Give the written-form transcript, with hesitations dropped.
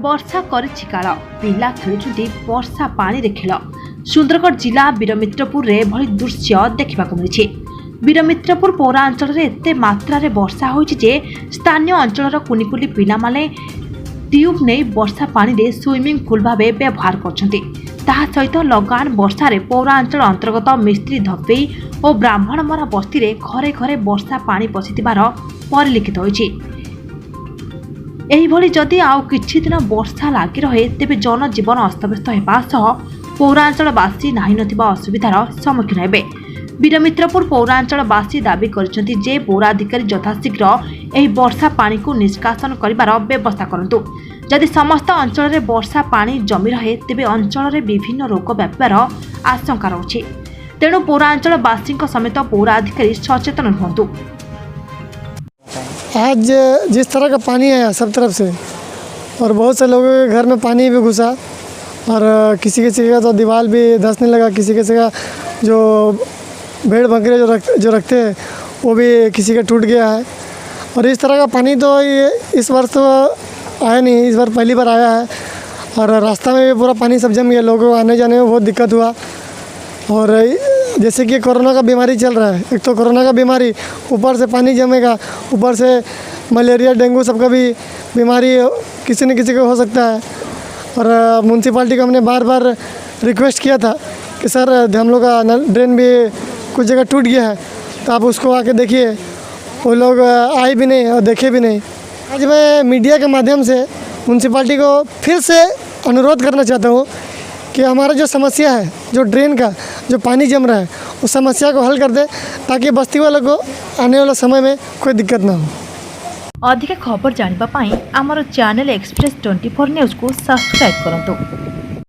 वर्षा करिछि काल पिला खेलुछुंती वर्षा पानी रे खेल। सुंदरगढ़ जिला वीरमित्रपुर रे भली दृश्य देखा मिली। वीरमित्रपुर पौरांचल रे एते मात्रा रे वर्षा होइछि जे स्थानीय अंचलर कुनिकुली पिला माने ट्यूब नहीं वर्षा पानी रे स्विमिंग पूल भावे व्यवहार करछंती। ताहा सहित लगान वर्षा रे पौरांचल अंतर्गत मिस्त्री धपेई और ब्राह्मणमरा बस्ती रे घरे घरे वर्षा पानी पसिथिबार परिलिखित होइछि। एहिभଳି जदि आउ किछि दिन वर्षा लागि रहे तेबे जनजीवन अस्तव्यस्त हेबा सह पौरांचलवासी नाही नथिबा असुविधार सम्मुखीन हेबे। वीरमित्रपुर पौरांचलवासी दाबी करिसेंति जे पौराधिकारी यथाशीघ्र एही वर्षा पानी को निष्कासन करिबार व्यवस्था करंतु। जदि समस्त अंचल रे वर्षा पानी जमी रहे तेबे अंचल रे विभिन्न रोग व्यापार आशंका रहुछि। तेणु पौरांचलवासी समेत पौराधिकारी सचेतन हुअन्तु। आज जिस तरह का पानी आया सब तरफ से और बहुत से लोगों के घर में पानी भी घुसा और किसी किसी का तो दीवार भी धंसने लगा, किसी किसी का जो भेड़ बकरे जो रखते हैं वो भी किसी का टूट गया है। और इस तरह का पानी तो ये इस वर्ष तो आया नहीं, इस बार पहली बार आया है और रास्ता में भी पूरा पानी सब जम गया, लोगों को आने जाने में बहुत दिक्कत हुआ। और जैसे कि कोरोना का बीमारी चल रहा है, एक तो कोरोना का बीमारी ऊपर से पानी जमेगा, ऊपर से मलेरिया डेंगू सबका भी बीमारी किसी न किसी को हो सकता है। और म्यूनसिपाल्टी को हमने बार बार रिक्वेस्ट किया था कि सर हम लोग का ड्रेन भी कुछ जगह टूट गया है तो आप उसको आके देखिए। वो लोग आए भी नहीं और देखे भी नहीं। आज मैं मीडिया के माध्यम से म्यूनसिपाल्टी को फिर से अनुरोध करना चाहता हूँ कि हमारा जो समस्या है, जो ड्रेन का जो पानी जम रहा है, उस समस्या को हल कर दे ताकि बस्ती वालों को आने वाला समय में कोई दिक्कत ना हो। अधिक खबर जानिबा पाई आमर चैनल एक्सप्रेस 24 न्यूज़ को सब्सक्राइब करंतु।